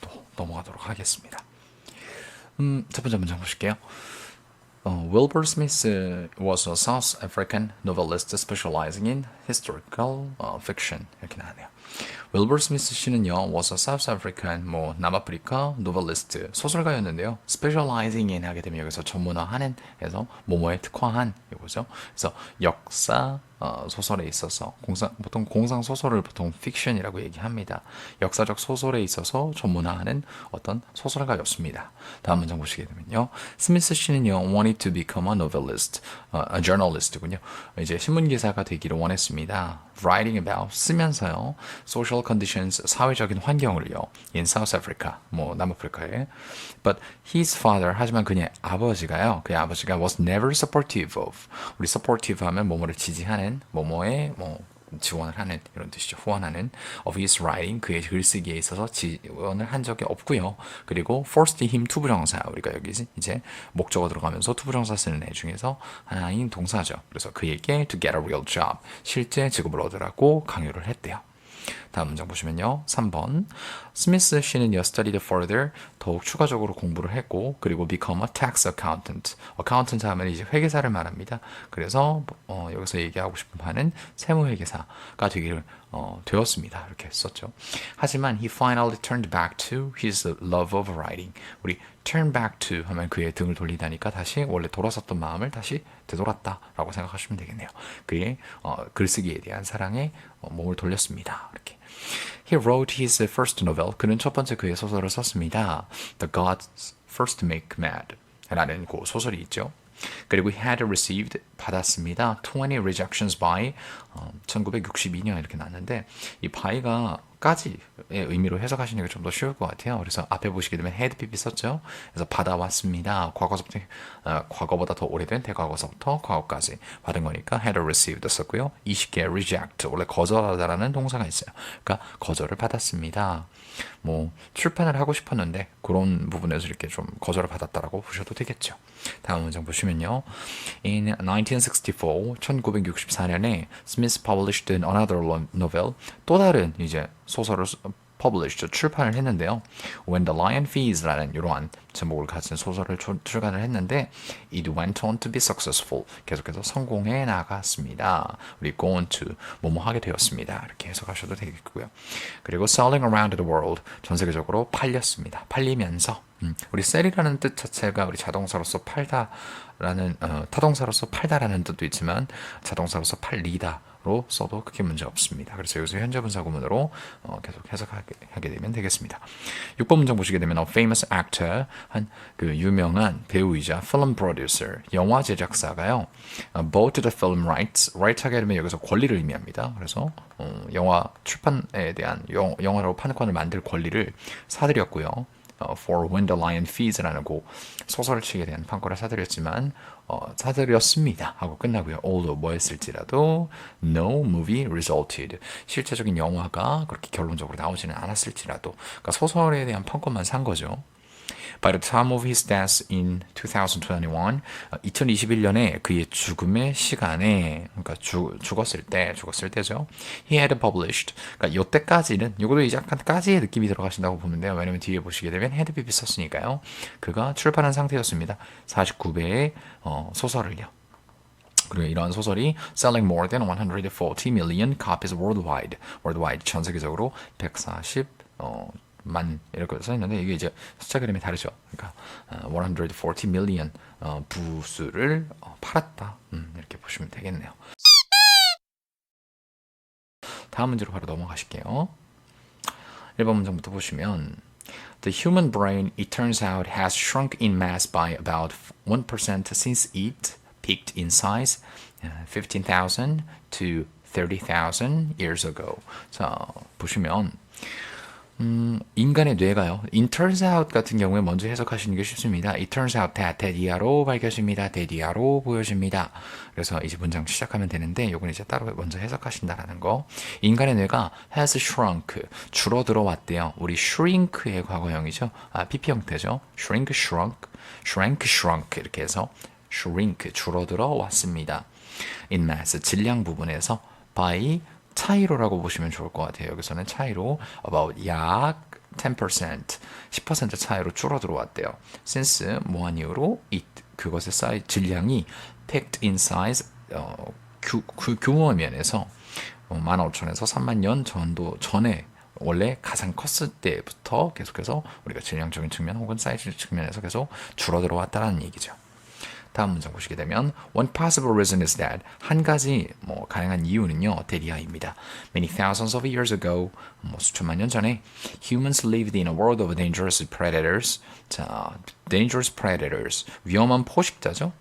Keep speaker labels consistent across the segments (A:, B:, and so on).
A: 또 넘어가도록 하겠습니다. 첫 번째 문장 보실게요. Wilbur Smith was a South African novelist specializing in historical fiction. 이렇게 나와요. 윌버 스미스 씨는요, was a South African, 남아프리카 novelist, 소설가였는데요. specializing in 하게 되면 여기서 전문화하는 해서 뭐뭐에 특화한 이거죠. 그래서 역사 소설에 있어서 보통 공상 소설을 보통 fiction이라고 얘기합니다. 역사적 소설에 있어서 전문화하는 어떤 소설가였습니다. 다음 문장 보시게 되면요, 스미스 씨는요, wanted to become a novelist, a journalist군요. 이제 신문 기사가 되기를 원했습니다. writing about 쓰면서요, social conditions 사회적인 환경을요, in South Africa 남아프리카에. But his father 하지만 그의 아버지가요, 그의 아버지가 was never supportive of. 우리 supportive 하면 뭐뭐를 지지하는, 뭐뭐에 지원을 하는 이런 뜻이죠. 후원하는 of his writing 그의 글쓰기에 있어서 지원을 한 적이 없고요. 그리고 forced him 투부정사 우리가 여기 이제 목적어 들어가면서 투부정사 쓰는 애 중에서 하나인 동사죠. 그래서 그에게 to get a real job 실제 직업을 얻으라고 강요를 했대요. 다음 문장 보시면요. 3번. 스미스 씨는요, studied further, 더욱 추가적으로 공부를 했고, 그리고 become a tax accountant. accountant 하면 이제 회계사를 말합니다. 그래서 여기서 얘기하고 싶은 바는 세무회계사가 되기를 되었습니다. 이렇게 썼죠. 하지만 he finally turned back to his love of writing. 우리 turn back to 하면 그의 등을 돌리다니까 다시 원래 돌아섰던 마음을 다시 되돌았다라고 생각하시면 되겠네요. 그의 글쓰기에 대한 사랑에 몸을 돌렸습니다. 이렇게. He wrote his first novel. 그는 첫 번째 그의 소설을 썼습니다. The Gods First Make Mad 라는 그 소설이 있죠. 그리고 he had received 받았습니다. 20 rejections by 1962년 이렇게 나왔는데 이 by가 까지의 의미로 해석하시는 게 좀 더 쉬울 것 같아요. 그래서 앞에 보시게 되면 had pp 썼죠. 그래서 받아왔습니다. 과거서부터 과거보다 더 오래된 대과거서부터 과거까지 받은 거니까 had received 썼고요. 20개 reject 원래 거절하다라는 동사가 있어요. 그러니까 거절을 받았습니다. 출판을 하고 싶었는데 그런 부분에서 이렇게 좀 거절을 받았다라고 보셔도 되겠죠. 다음 문장 보시면요. In 1964, 1964년에 Smith published another novel, 또 다른 이제 소설을 published, 출판을 했는데요. When the Lion Feas라는 이러한 제목을 가진 소설을 출간을 했는데 It went on to be successful. 계속해서 성공해 나갔습니다. 우리 go on to 뭐뭐 하게 되었습니다. 이렇게 해석하셔도 되겠고요. 그리고 selling around the world, 전 세계적으로 팔렸습니다. 팔리면서 우리 sell이라는 뜻 자체가 우리 자동사로서 팔다라는 타동사로서 팔다라는 뜻도 있지만 자동사로서 팔리다 로 써도 크게 문제 없습니다. 그래서 여기서 현재분사 구문으로 계속 해석하게 되면 되겠습니다. 6번 문장 보시게 되면 a famous actor 한 그 유명한 배우이자 film producer 영화 제작사가요. bought the film rights. right 하게 되면 여기서 권리를 의미합니다. 그래서 영화 출판에 대한 영화로 판권을 만들 권리를 사들였고요. For When the Lion Feas라는 그 소설을 치게 대한 판권을 사들였지만 사들였습니다 하고 끝나고요. although 뭐였을지라도 no movie resulted 실제적인 영화가 그렇게 결론적으로 나오지는 않았을지라도 그러니까 소설에 대한 판권만 산 거죠. By the time of his death in 2021, 2021년에 그의 죽음의 시간에, 그러니까 죽었을 때죠. He had published. 그러니까 이때까지는, 이것도 이제 약간까지의 느낌이 들어가신다고 보면 돼요. 왜냐면 뒤에 보시게 되면 had pp 썼으니까요. 그가 출판한 상태였습니다. 49배의 소설을요. 그리고 이러한 소설이 selling more than 140 million copies worldwide. worldwide 전 세계적으로 140만 이렇게 써 있는데 이게 이제 숫자 그림이 다르죠. 그러니까 140 million 부수를 팔았다. 이렇게 보시면 되겠네요. 다음 문제로 바로 넘어가실게요. 1번 문장부터 보시면 The human brain, it turns out, has shrunk in mass by about 1% since it peaked in size 15,000 to 30,000 years ago. 자, 보시면 인간의 뇌가요. It turns out 같은 경우에 먼저 해석하시는 게 쉽습니다. It turns out that 대디아로 밝혀집니다. 대디아로 보여집니다. 그래서 이제 문장 시작하면 되는데 요건 이제 따로 먼저 해석하신다라는 거. 인간의 뇌가 has shrunk 줄어들어 왔대요. 우리 shrink의 과거형이죠. PP 형태죠. shrink, shrunk, shrank, shrunk 이렇게 해서 shrink 줄어들어 왔습니다. In mass 질량 부분에서 by 차이로라고 보시면 좋을 것 같아요. 여기서는 차이로 about 약 10%, 10% 차이로 줄어들어왔대요. since 뭐한 이유로 it 그것의 사이즈 질량이 peaked in size 그 규모 면에서 15,000에서 3만 년 전도 전에 원래 가장 컸을 때부터 계속해서 우리가 질량적인 측면 혹은 사이즈 측면에서 계속 줄어들어 왔다는 얘기죠. 다음 문장 보시게 되면 One possible reason is that 한 가지 가능한 이유는요 대리아입니다. Many thousands of years ago 수천만 년 전에 humans lived in a world of dangerous predators. 자, dangerous predators 위험한 포식자죠.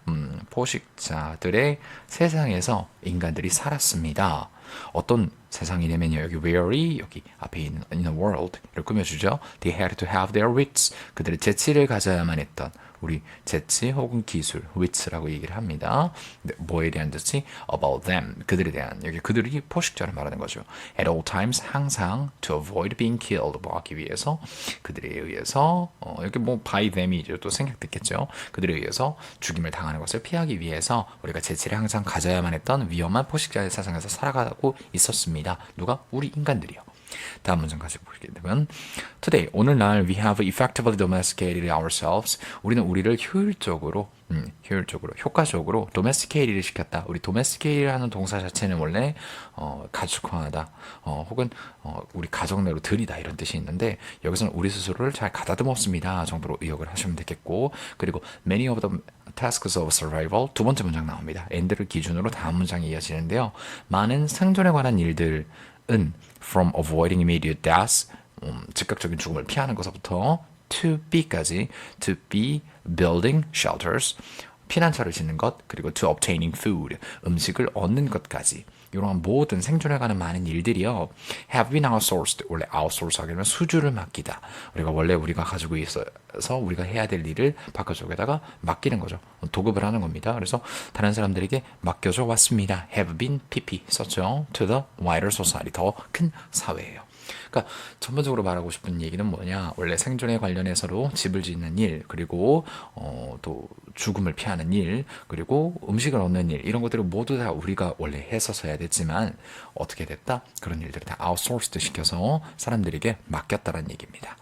A: 포식자들의 세상에서 인간들이 살았습니다. 어떤 세상이냐면요 여기 where이 여기 앞에 있는 in a world를 꾸며주죠. They had to have their wits. 그들의 재치를 가져야만 했던 우리 재치 혹은 기술, wits라고 얘기를 합니다. 뭐에 대한 뜻이? About them. 그들에 대한 여기 그들이 포식자를 말하는 거죠. At all times 항상 to avoid being killed 뭐하기 위해서 그들에 의해서 여기 by them이죠. 또 생략됐겠죠. 그들에 의해서 죽임을 당하는 것을 피하기 위해서 우리가 재치를 항상 가져야만 했던 위험한 포식자의 세상에서 살아가고 있었습니다. 누가? 우리 인간들이요. 다음 문장 같이 보시게 되면 Today, 오늘날 we have effectively domesticated ourselves. 우리는 우리를 효율적으로, 효과적으로 domesticated 시켰다. 우리 domesticated 하는 동사 자체는 원래 가축화하다, 혹은 우리 가정 내로 들이다 이런 뜻이 있는데 여기서는 우리 스스로를 잘 가다듬었습니다 정도로 의역을 하시면 되겠고 그리고 many of the tasks of survival 두 번째 문장 나옵니다. and를 기준으로 다음 문장이 이어지는데요. 많은 생존에 관한 일들은 from avoiding immediate death 즉각적인 죽음을 피하는 것부터 to be까지 to be building shelters 피난처를 짓는 것 그리고 to obtaining food 음식을 얻는 것까지 이러한 모든 생존에 관한 많은 일들이요 have been outsourced 원래 outsource 하게 되면 수주를 맡기다 우리가 가지고 있어서 우리가 해야 될 일을 바깥쪽에다가 맡기는 거죠 도급을 하는 겁니다 그래서 다른 사람들에게 맡겨져 왔습니다 have been pp 썼죠 to the wider society 더 큰 사회예요 그러니까 전반적으로 말하고 싶은 얘기는 뭐냐 원래 생존에 관련해서로 집을 짓는 일 그리고 또 죽음을 피하는 일 그리고 음식을 얻는 일 이런 것들을 모두 다 우리가 원래 했어서 해야 됐지만 어떻게 됐다? 그런 일들을 다 아웃소스 시켜서 사람들에게 맡겼다는 얘기입니다.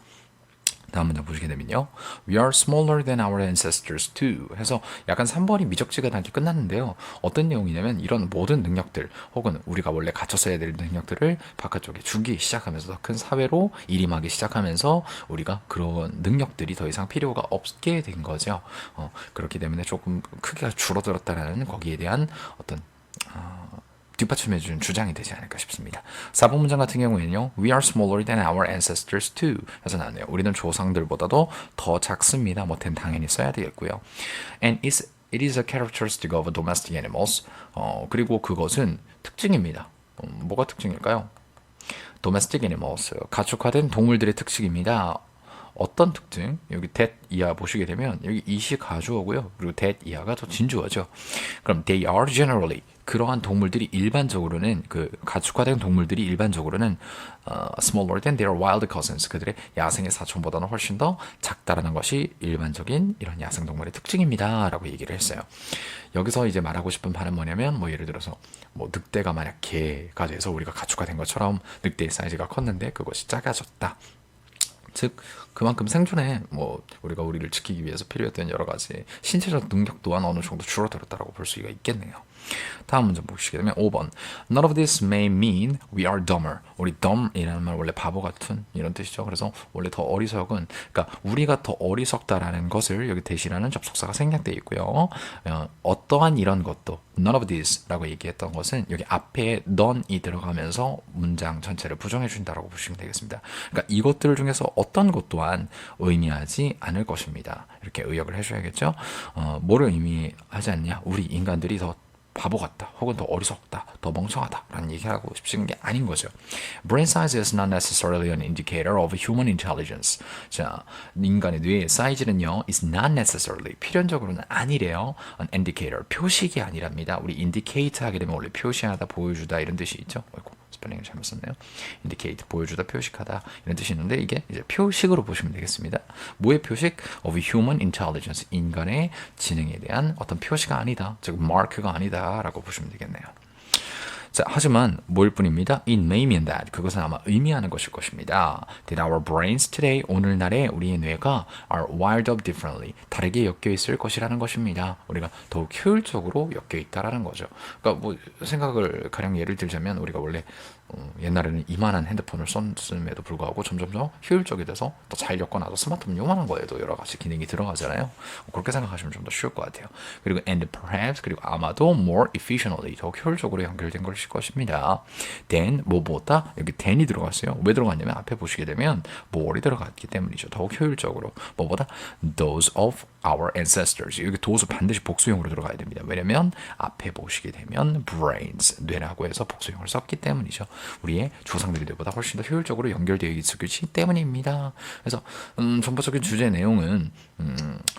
A: 다음 문장 보시게 되면요. We are smaller than our ancestors too. 해서 약간 3번이 미적지가 단게 끝났는데요. 어떤 내용이냐면 이런 모든 능력들 혹은 우리가 원래 갖춰서 해야 될 능력들을 바깥쪽에 주기 시작하면서 더 큰 사회로 일임하기 시작하면서 우리가 그런 능력들이 더 이상 필요가 없게 된 거죠. 그렇기 때문에 조금 크기가 줄어들었다는 거기에 대한 어떤 뒷받침해주는 주장이 되지 않을까 싶습니다. 4번 문장 같은 경우에는요. We are smaller than our ancestors too. 해서 나왔네요. 우리는 조상들보다도 더 작습니다. 뭐된 당연히 써야 되겠고요. And it is a characteristic of domestic animals. 그리고 그것은 특징입니다. 뭐가 특징일까요? domestic animals. 가축화된 동물들의 특징입니다. 어떤 특징? 여기 that 이하 보시게 되면 여기 이시 가주어고요. 그리고 that 이하가 더 진주어죠. 그럼 they are generally 그러한 동물들이 일반적으로는 그 가축화된 동물들이 일반적으로는 smaller than their wild cousins 그들의 야생의 사촌보다는 훨씬 더 작다라는 것이 일반적인 이런 야생 동물의 특징입니다라고 얘기를 했어요. 여기서 이제 말하고 싶은 바는 뭐냐면 예를 들어서 늑대가 만약 개가 돼서 우리가 가축화된 것처럼 늑대의 사이즈가 컸는데 그것이 작아졌다. 즉 그만큼 생존에 우리가 우리를 지키기 위해서 필요했던 여러 가지 신체적 능력 또한 어느 정도 줄어들었다고 볼 수가 있겠네요. 다음 문제 보시게 되면 5번 None of this may mean we are dumber. 우리 dumb이라는 말 원래 바보 같은 이런 뜻이죠. 그래서 원래 더 어리석은 그러니까 우리가 더 어리석다라는 것을 여기 대신하는 접속사가 생략되어 있고요. 어떠한 이런 것도 none of this라고 얘기했던 것은 여기 앞에 none이 들어가면서 문장 전체를 부정해 준다라고 보시면 되겠습니다. 그러니까 이것들 중에서 어떤 것 또한 의미하지 않을 것입니다. 이렇게 의역을 해줘야겠죠. 뭐를 의미하지 않냐? 우리 인간들이 더 바보 같다 혹은 더 어리석다 더 멍청하다 라는 얘기하고 싶은 게 아닌 거죠. Brain size is not necessarily an indicator of human intelligence. 자, 인간의 뇌의 사이즈는요 is not necessarily 필연적으로는 아니래요. an indicator 표식이 아니랍니다. 우리 indicate 하게 되면 원래 표시하다 보여주다 이런 뜻이 있죠. 스펠링을 잘못 썼네요. indicate 보여주다 표식하다 이런 뜻이 있는데 이게 이제 표식으로 보시면 되겠습니다. 뭐의 표식? of human intelligence 인간의 지능에 대한 어떤 표시가 아니다. 즉 mark가 아니다라고 보시면 되겠네요. 자, 하지만 뭐일 뿐입니다. It may mean that. 그것은 아마 의미하는 것일 것입니다. That our brains today, 오늘날의 우리의 뇌가 are wired up differently. 다르게 엮여 있을 것이라는 것입니다. 우리가 더욱 효율적으로 엮여 있다라는 거죠. 그러니까 뭐 생각을 가령 예를 들자면 우리가 원래 옛날에는 이만한 핸드폰을 썼음에도 불구하고 점점 더 효율적이 돼서 더 잘 엮어놔서 스마트폰 요만한 거에도 여러 가지 기능이 들어가잖아요. 그렇게 생각하시면 좀 더 쉬울 것 같아요. 그리고 and perhaps 그리고 아마도 more efficiently 더 효율적으로 연결된 것일 것입니다. then 뭐보다 여기 than이 들어갔어요. 왜 들어갔냐면 앞에 보시게 되면 more이 들어갔기 때문이죠. 더욱 효율적으로 뭐보다 those of our ancestors 여기 those 반드시 복수형으로 들어가야 됩니다. 왜냐면 앞에 보시게 되면 brains 뇌라고 해서 복수형을 썼기 때문이죠. 우리의 조상들이 뇌보다 훨씬 더 효율적으로 연결되어 있기 때문입니다. 그래서 전반적인 주제 내용은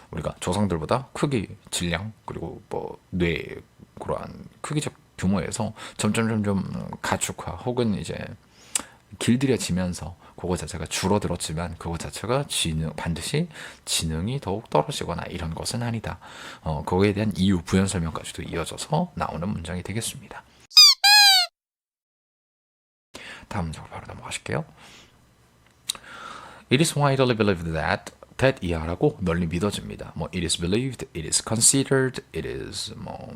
A: 우리가 조상들보다 크기, 질량 그리고 뭐 뇌 그러한 크기적 규모에서 점점 가축화 혹은 이제 길들여지면서 그거 자체가 줄어들었지만 그거 자체가 반드시 지능이 더욱 떨어지거나 이런 것은 아니다. 그거에 대한 이유 부연 설명까지도 이어져서 나오는 문장이 되겠습니다. 다음 문장으로 바로 넘어가실게요. It is widely believed that 이하라고 널리 믿어집니다. 뭐 it is believed, it is considered, it is 뭐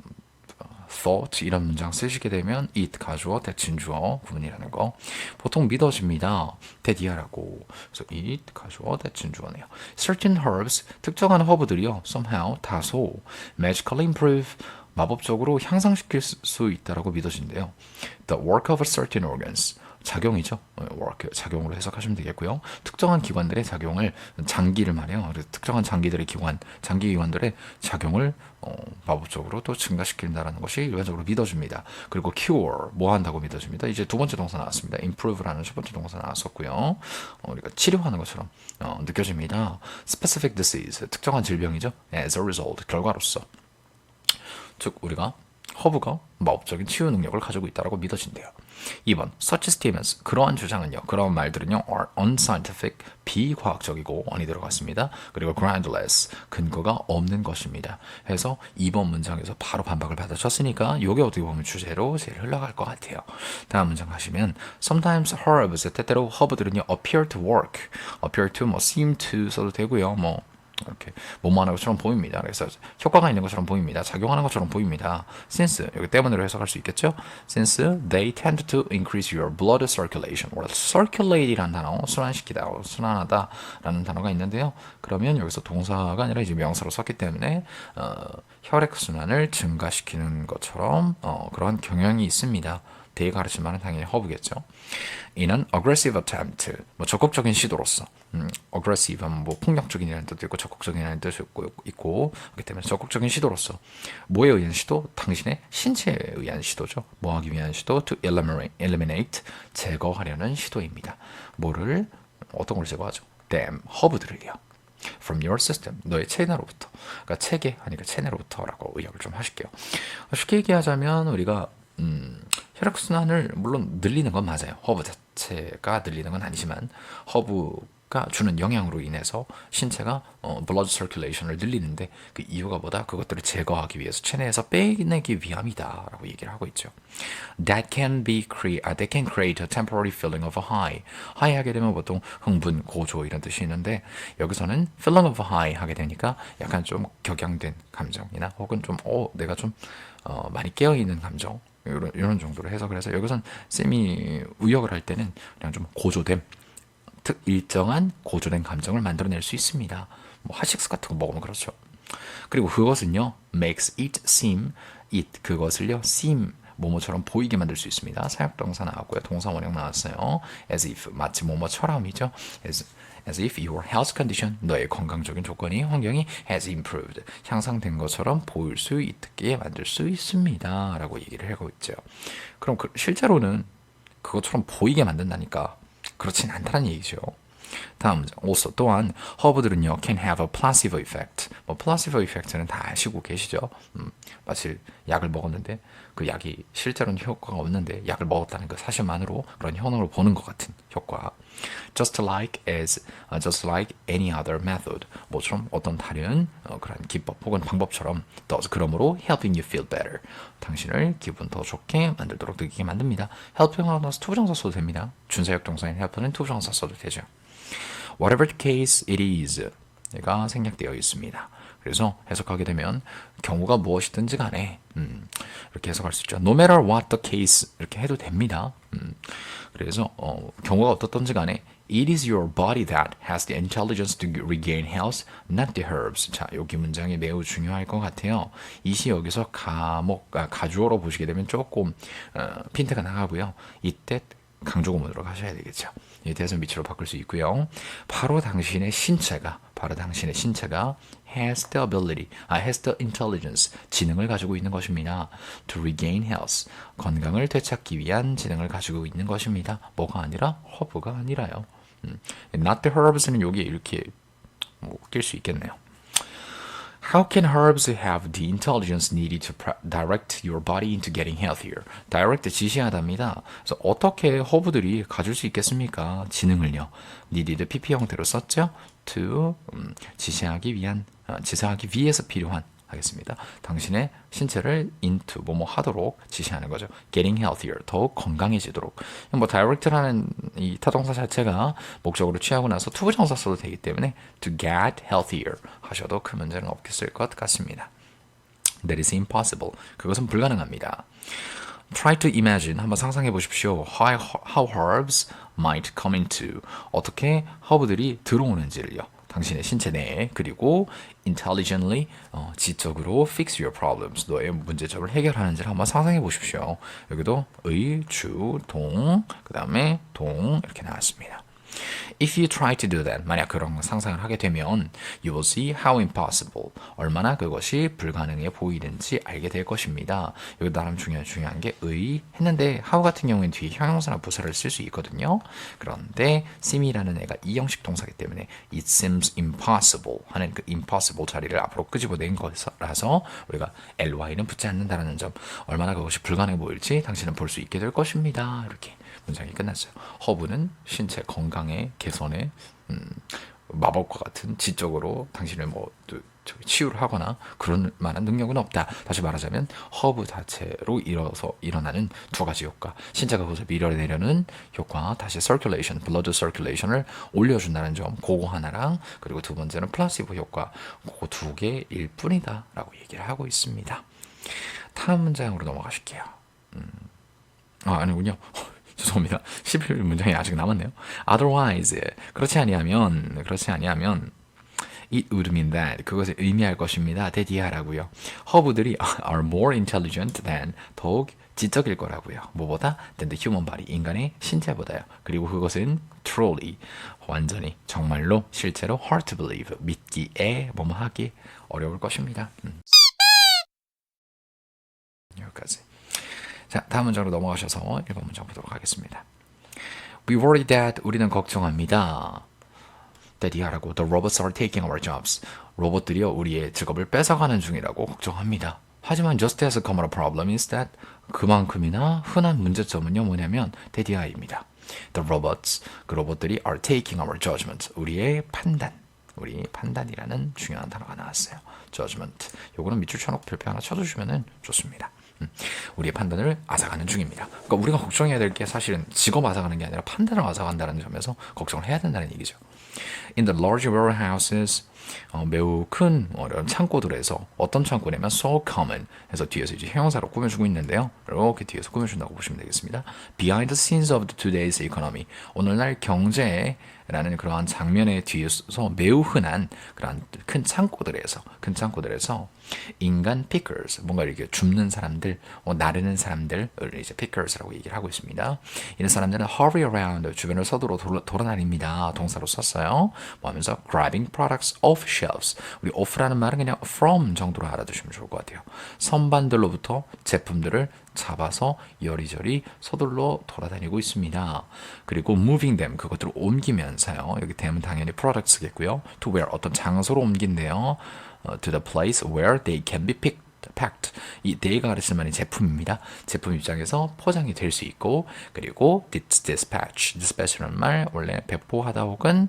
A: thought 이런 문장 쓰시게 되면 it 가주어, that 진주어 구문이라는 거 보통 믿어집니다. that 이하라고 그래서 it 가주어, that 진주어네요. Certain herbs 특정한 허브들이요 somehow 다소 magically improve 마법적으로 향상시킬 수 있다라고 믿어진대요. The work of certain organs 작용이죠. work 작용으로 해석하시면 되겠고요. 특정한 기관들의 작용을 장기를 말해요. 특정한 장기들의 장기 기관들의 작용을 마법적으로 또 증가시킨다라는 것이 일반적으로 믿어집니다. 그리고 cure 뭐 한다고 믿어집니다. 이제 두 번째 동사 나왔습니다. improve라는 첫 번째 동사 나왔었고요. 우리가 치료하는 것처럼 느껴집니다. specific disease 특정한 질병이죠. as a result 결과로서 즉 우리가 허브가 마법적인 치유 능력을 가지고 있다고 믿어진대요. 2번 such statements 그러한 주장은요 그러한 말들은요 are unscientific 비과학적이고 on이 들어갔습니다. 그리고 groundless 근거가 없는 것입니다. 해서 2번 문장에서 바로 반박을 받아쳤으니까 이게 어떻게 보면 주제로 제일 흘러갈 것 같아요. 다음 문장 가시면 sometimes herbs 때때로 허브들은요 appear to work appear to 뭐 seem to 써도 되고요 뭐 이렇게 뭐뭐하는 것처럼 보입니다. 그래서 효과가 있는 것처럼 보입니다. 작용하는 것처럼 보입니다. since 여기 때문으로 해석할 수 있겠죠. since they tend to increase your blood circulation. 원래 circulate이라는 단어 순환시키다, 순환하다라는 단어가 있는데요. 그러면 여기서 동사가 아니라 이제 명사로 썼기 때문에 혈액 순환을 증가시키는 것처럼 그런 경향이 있습니다. 대에 가르치면 당연히 허브겠죠. In an aggressive attempt, 뭐 적극적인 시도로서, aggressive 하면 뭐 폭력적인이라는 뜻도 있고 적극적인이라는 뜻도 있고 그렇기 때문에 적극적인 시도로서 뭐에 의한 시도? 당신의 신체에 의한 시도죠. 뭐 하기 위한 시도? To eliminate, 제거하려는 시도입니다. 뭐를? 어떤 걸 제거하죠? them, 허브들을요. From your system, 너의 체내로부터. 그러니까 체계 하니까 체내로부터라고 의역을 좀 하실게요. 쉽게 얘기하자면 우리가 혈액순환을 물론 늘리는 건 맞아요. 허브 자체가 늘리는 건 아니지만 허브가 주는 영향으로 인해서 신체가 blood circulation을 늘리는데 그 이유가 뭐다? 그것들을 제거하기 위해서 체내에서 빼내기 위함이다 라고 얘기를 하고 있죠. That can create a temporary feeling of a high. high 하게 되면 보통 흥분, 고조 이런 뜻이 있는데 여기서는 feeling of a high 하게 되니까 약간 좀 격양된 감정이나 혹은 좀 내가 좀 많이 깨어있는 감정 이런 정도로 해석을 해서 여기선 쌤이 의역을 할 때는 그냥 좀 고조됨, 일정한 고조된 감정을 만들어낼 수 있습니다. 뭐 핫식스 같은 거 먹으면 그렇죠. 그리고 그것은요 makes it seem it 그것을요 seem 뭐뭐처럼 보이게 만들 수 있습니다. 사역동사 나왔고요. 동사 원형 나왔어요. as if 마치 뭐뭐처럼이죠. as if your health condition 너의 건강적인 조건이 환경이 has improved 향상된 것처럼 보일 수 있게 만들 수 있습니다 라고 얘기를 하고 있죠. 그럼 실제로는 그것처럼 보이게 만든다니까 그렇진 않다는 얘기죠. 다음 문장. also 또한 허브들은요 can have a placebo effect. 뭐 placebo effect는 다 아시고 계시죠. 마치 약을 먹었는데 그 약이 실제로는 효과가 없는데 약을 먹었다는 그 사실만으로 그런 현상을 보는 것 같은 효과. just like any other method. 뭐처럼 어떤 다른 그런 기법 혹은 방법처럼 does. 그러므로 helping you feel better. 당신을 기분 더 좋게 만들도록 느끼게 만듭니다. helping 하고 나서 투부정사 써도 됩니다. 준사역 동사인 help는 투부정사 써도 되죠. Whatever the case it is. 가 생략되어 있습니다. 그래서 해석하게 되면 경우가 무엇이든지 간에 이렇게 해석할 수 있죠. No matter what the case 이렇게 해도 됩니다. 그래서 경우가 어떻든지 간에 It is your body that has the intelligence to regain health, not the herbs. 자, 여기 문장이 매우 중요할 것 같아요. 이시 여기서 가주어로 보시게 되면 조금 핀트가 나가고요. 이때 강조구문으로 가셔야 되겠죠. 이 대선 위치로 바꿀 수 있고요. 바로 당신의 신체가 has the ability, has the intelligence, 지능을 가지고 있는 것입니다. To regain health, 건강을 되찾기 위한 지능을 가지고 있는 것입니다. 뭐가 아니라 허브가 아니라요. Not the herbs는 여기 이렇게 낄 수 있겠네요. How can herbs have the intelligence needed to direct your body into getting healthier? direct 지시하답니다. 그래서 어떻게 허브들이 가질 수 있겠습니까? 지능을요. needed PP 형태로 썼죠. to 지시하기 위해서 필요한 하겠습니다. 당신의 신체를 into 뭐뭐 하도록 지시하는 거죠. Getting healthier, 더욱 건강해지도록. 뭐 direct라는 이 타동사 자체가 목적으로 취하고 나서 투부정사 써도 되기 때문에 to get healthier 하셔도 큰 문제는 없겠을 것 같습니다. That is impossible. 그것은 불가능합니다. Try to imagine. 한번 상상해 보십시오. How herbs might come into. 어떻게 허브들이 들어오는지를요. 당신의 신체 내에. 그리고 intelligently, 지적으로 fix your problems. 너의 문제점을 해결하는지를 한번 상상해 보십시오. 여기도 의, 주, 동, 그 다음에 동 이렇게 나왔습니다. If you try to do that, 만약 그런 상상을 하게 되면 you will see how impossible, 얼마나 그것이 불가능해 보이는지 알게 될 것입니다. 여기 나름 중요한 게 했는데 how 같은 경우에는 뒤에 형용사나 부사를 쓸 수 있거든요. 그런데 seem이라는 애가 이형식 동사이기 때문에 it seems impossible 하는 그 impossible 자리를 앞으로 끄집어낸 것이라서 우리가 ly는 붙지 않는다는 점, 얼마나 그것이 불가능해 보일지 당신은 볼 수 있게 될 것입니다. 이렇게 문장이 끝났어요. 허브는 신체 건강에 개선에 마법과 같은 지적으로 당신을 치유를 하거나 그런 만한 능력은 없다. 다시 말하자면 허브 자체로 일어나는 두 가지 효과. 신체가 그것을 밀어내려는 효과. 다시 circulation, blood circulation을 올려준다는 점. 그거 하나랑 그리고 두 번째는 플라시보 효과. 그거 두 개일 뿐이다. 라고 얘기를 하고 있습니다. 다음 문장으로 넘어가실게요. 아니군요. 죄송합니다. 11문장이 아직 남았네요. Otherwise, 그렇지 아니하면 it would mean that, 그것을 의미할 것입니다. 대디하라고요. 허브들이 are more intelligent than, 더욱 지적일 거라고요. 뭐보다? than the human body, 인간의 신체보다요. 그리고 그것은 truly, 완전히, 정말로, 실제로 hard to believe, 믿기에, 하기 어려울 것입니다. 여기까지. 자, 다음 문장으로 넘어가셔서 1번 문장 보도록 하겠습니다. We worry that, 우리는 걱정합니다. that 하라고 the robots are taking our jobs. 로봇들이요 우리의 직업을 뺏어가는 중이라고 걱정합니다. 하지만 just as common a problem is that, 그만큼이나 흔한 문제점은요 뭐냐면 대디아입니다. The robots, 그 로봇들이 are taking our judgment, 우리의 판단이라는 중요한 단어가 나왔어요. judgment. 요거는 밑줄 쳐놓고 별표 하나 쳐주시면 좋습니다. 우리의 판단을 앗아가는 중입니다. 그러니까 우리가 걱정해야 될 게 사실은 직업 앗아가는 게 아니라 판단을 앗아간다는 점에서 걱정을 해야 된다는 얘기죠. In the large warehouses, 매우 큰 창고들에서, 어떤 창고냐면 so common 해서 뒤에서 이제 형용사로 꾸며주고 있는데요. 이렇게 뒤에서 꾸며준다고 보시면 되겠습니다. Behind the scenes of today's economy, 오늘날 경제라는 그러한 장면의 뒤에서 매우 흔한 그러한 큰 창고들에서 인간 pickers, 뭔가 이렇게 줍는 사람들, 나르는 사람들을 이제 pickers라고 얘기를 하고 있습니다. 이런 사람들은 hurry around, 주변을 서두로 돌아다닙니다. 동사로 썼어요. 뭐 하면서 grabbing products off shelves. 우리 off라는 말은 그냥 from 정도로 알아두시면 좋을 것 같아요. 선반들로부터 제품들을 잡아서 여리저리 서둘러 돌아다니고 있습니다. 그리고 moving them, 그것들을 옮기면서요. 여기 them은 당연히 products겠고요. to where, 어떤 장소로 옮긴대요. To the place where they can be picked. packed. 이 네가 가르칠 만한 제품입니다. 제품 입장에서 포장이 될 수 있고, 그리고 dispatch라는 말 원래 배포하다 혹은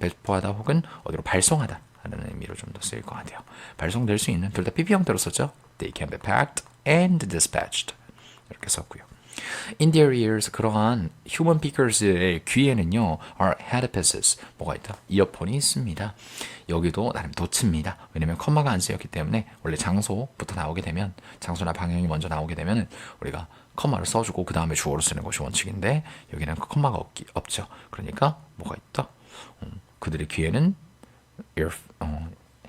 A: 배포하다 혹은 어디로 발송하다 라는 의미로 좀 더 쓰일 것 같아요. 발송될 수 있는, 둘 다 PP 형태로 썼죠. They can be packed and dispatched 이렇게 썼고요. In their ears, 그러한 human beakers의 귀에는요, are headpieces, 뭐가 있다? 이어폰이 있습니다. 여기도 나름 도치입니다. 왜냐면 컴마가 안 쓰였기 때문에 원래 장소부터 나오게 되면, 장소나 방향이 먼저 나오게 되면 우리가 컴마를 써주고 그 다음에 주어를 쓰는 것이 원칙인데 여기는 컴마가 없죠. 그러니까 뭐가 있다? 그들의 귀에는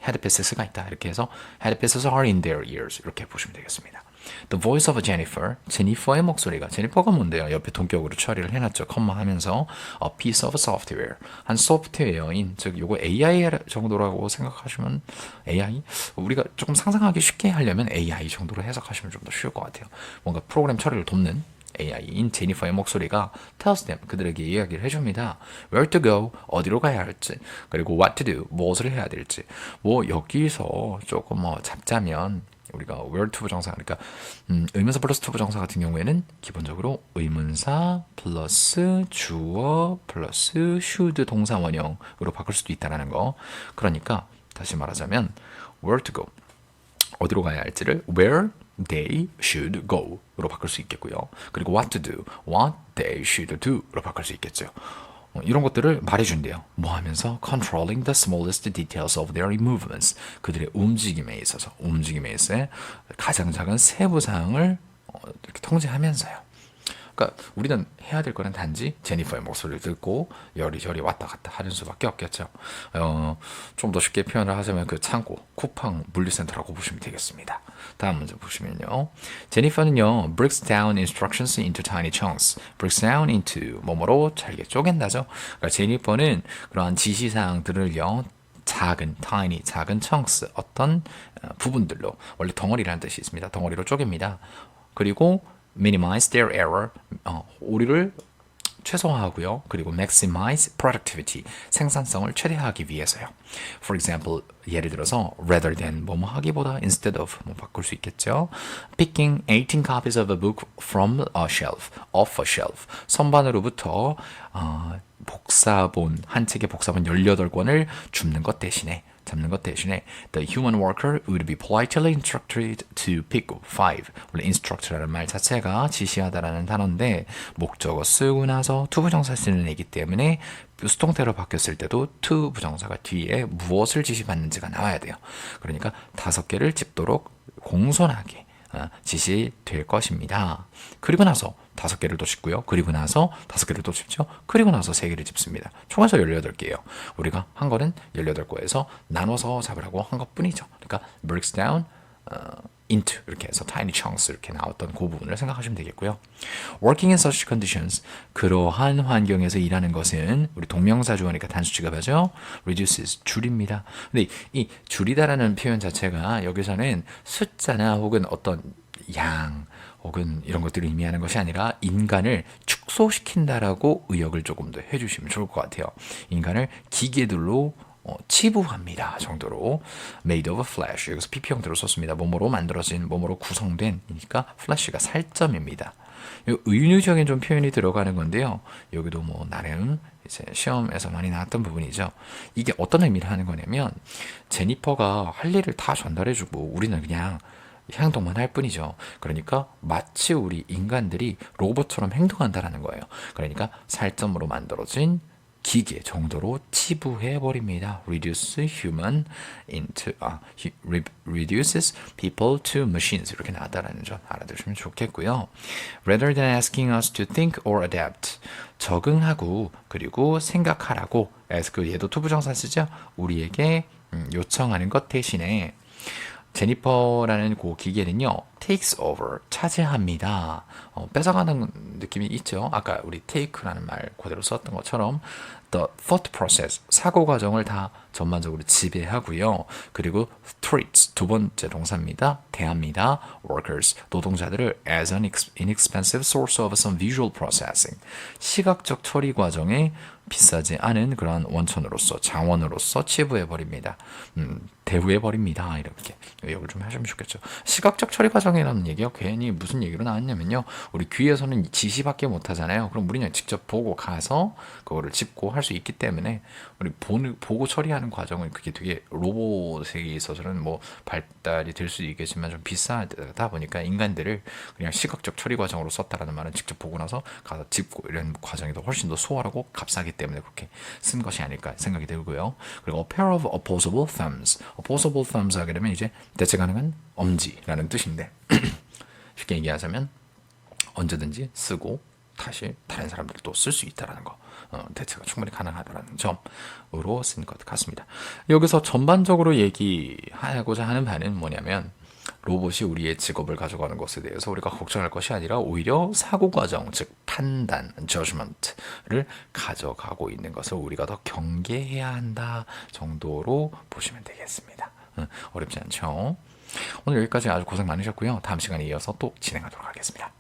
A: headpieces가 있다. 이렇게 해서 headpieces are in their ears 이렇게 보시면 되겠습니다. The voice of Jennifer, 제니퍼의 목소리가, 제니퍼가 뭔데요? 옆에 동격으로 처리를 해놨죠. 컴마 하면서 a piece of software, 한 소프트웨어인, 즉 요거 AI 정도라고 생각하시면, AI? 우리가 조금 상상하기 쉽게 하려면 AI 정도로 해석하시면 좀 더 쉬울 것 같아요. 뭔가 프로그램 처리를 돕는 AI인 제니퍼의 목소리가 tells them, 그들에게 이야기를 해줍니다. Where to go, 어디로 가야 할지, 그리고 what to do, 무엇을 해야 될지. 뭐 여기서 조금 잡자면 우리가 where to 부정사, 그러니까 의문사 플러스 to 부정사 같은 경우에는 기본적으로 의문사 플러스 주어 플러스 should 동사 원형으로 바꿀 수도 있다는 거. 그러니까 다시 말하자면 where to go, 어디로 가야 할지를 where they should go로 바꿀 수 있겠고요. 그리고 what to do, what they should do로 바꿀 수 있겠죠. 이런 것들을 말해준대요. 뭐 하면서 controlling the smallest details of their movements, 그들의 움직임에 있어서 가장 작은 세부 사항을 이렇게 통제하면서요. 그러니까 우리는 해야 될 거는 단지 제니퍼의 목소리를 듣고 여리저리 왔다 갔다 하는 수밖에 없겠죠. 좀 더 쉽게 표현을 하자면 그 창고, 쿠팡 물류센터라고 보시면 되겠습니다. 다음 문제 보시면요. 제니퍼는요, breaks down instructions into tiny chunks. breaks down into 뭐뭐로 잘게 쪼갠다죠. 그러니까 제니퍼는 그러한 지시사항들을요, 작은 chunks, 어떤 부분들로, 원래 덩어리라는 뜻이 있습니다. 덩어리로 쪼갭니다. 그리고 minimize their error, 오류를 최소화하고요. 그리고 maximize productivity, 생산성을 최대화하기 위해서요. For example, 예를 들어서 rather than 뭐뭐 하기보다 instead of 뭐 바꿀 수 있겠죠. Picking 18 copies of a book from a shelf, off a shelf. 선반으로부터 복사본, 한 책의 복사본 18권을 잡는 것 대신에 the human worker would be politely instructed to pick 5. 원래 instruct라는 말 자체가 지시하다라는 단어인데 목적어 쓰고 나서 to 부정사 쓰는 애기 때문에 수동태로 바뀌었을 때도 to 부정사가 뒤에 무엇을 지시받는지가 나와야 돼요. 그러니까 5개를 집도록 공손하게 지시될 것입니다. 그리고 나서 5개를 또 짚고요. 그리고 나서 5개를 또 짚죠. 그리고 나서 3개를 짚습니다. 총해서 18개예요. 우리가 한 거는 18거에서 나눠서 잡으라고 한 것뿐이죠. 그러니까 breaks down into 이렇게 해서 tiny chunks 이렇게 나왔던 그 부분을 생각하시면 되겠고요. Working in such conditions, 그러한 환경에서 일하는 것은 우리 동명사 주어니까 단수 취급하죠. reduces, 줄입니다. 근데 이 줄이다라는 표현 자체가 여기서는 숫자나 혹은 어떤 양 혹은 이런 것들을 의미하는 것이 아니라 인간을 축소시킨다라고 의역을 조금 더 해주시면 좋을 것 같아요. 인간을 기계들로 치부합니다 정도로 made of flesh, 여기서 PP 형태로 썼습니다. 몸으로 만들어진, 몸으로 구성된이니까 flesh가 살점입니다. 의유적인 좀 표현이 들어가는 건데요. 여기도 뭐 나름 이제 시험에서 많이 나왔던 부분이죠. 이게 어떤 의미를 하는 거냐면 제니퍼가 할 일을 다 전달해주고 우리는 그냥 행동만 할 뿐이죠. 그러니까 마치 우리 인간들이 로봇처럼 행동한다라는 거예요. 그러니까 살점으로 만들어진 기계 정도로 치부해버립니다. reduces people to machines 이렇게 나왔다라는 점 알아두시면 좋겠고요. Rather than asking us to think or adapt, 적응하고 그리고 생각하라고 ask, 얘도 투부정사 쓰죠. 우리에게 요청하는 것 대신에 제니퍼라는 그 기계는요, takes over, 차지합니다. 뺏어가는 느낌이 있죠. 아까 우리 take라는 말 그대로 썼던 것처럼 the thought process, 사고 과정을 다 전반적으로 지배하고요. 그리고 treats, 두 번째 동사입니다. 대합니다. workers, 노동자들을 as an inexpensive source of some visual processing, 시각적 처리 과정에 비싸지 않은 그런 원천으로서, 자원으로서 치부해버립니다. 대우해버립니다. 이렇게 기억을 좀 하시면 좋겠죠. 시각적 처리 과정이라는 얘기가 괜히 무슨 얘기로 나왔냐면요. 우리 귀에서는 지시밖에 못하잖아요. 그럼 우리는 직접 보고 가서 그거를 짚고 할 수 있기 때문에 우리 보고 처리하는 과정은 그게 되게 로봇에 있어서는 뭐 발달이 될 수 있겠지만 좀 비싸다 보니까 인간들을 그냥 시각적 처리 과정으로 썼다라는 말은 직접 보고 나서 가서 짚고 이런 과정이 더 훨씬 더 수월하고 값싸기 때문에 그렇게 쓴 것이 아닐까 생각이 들고요. 그리고 a pair of opposable thumbs. opposable thumbs 하게 되면 이제 대체 가능한 엄지라는 뜻인데 쉽게 얘기하자면 언제든지 쓰고 다시 다른 사람들도 쓸 수 있다라는 거, 대체가 충분히 가능하다라는 점으로 쓴 것 같습니다. 여기서 전반적으로 얘기하고자 하는 바는 뭐냐면 로봇이 우리의 직업을 가져가는 것에 대해서 우리가 걱정할 것이 아니라 오히려 사고 과정, 즉 판단, judgment를 가져가고 있는 것을 우리가 더 경계해야 한다 정도로 보시면 되겠습니다. 어렵지 않죠? 오늘 여기까지 아주 고생 많으셨고요. 다음 시간에 이어서 또 진행하도록 하겠습니다.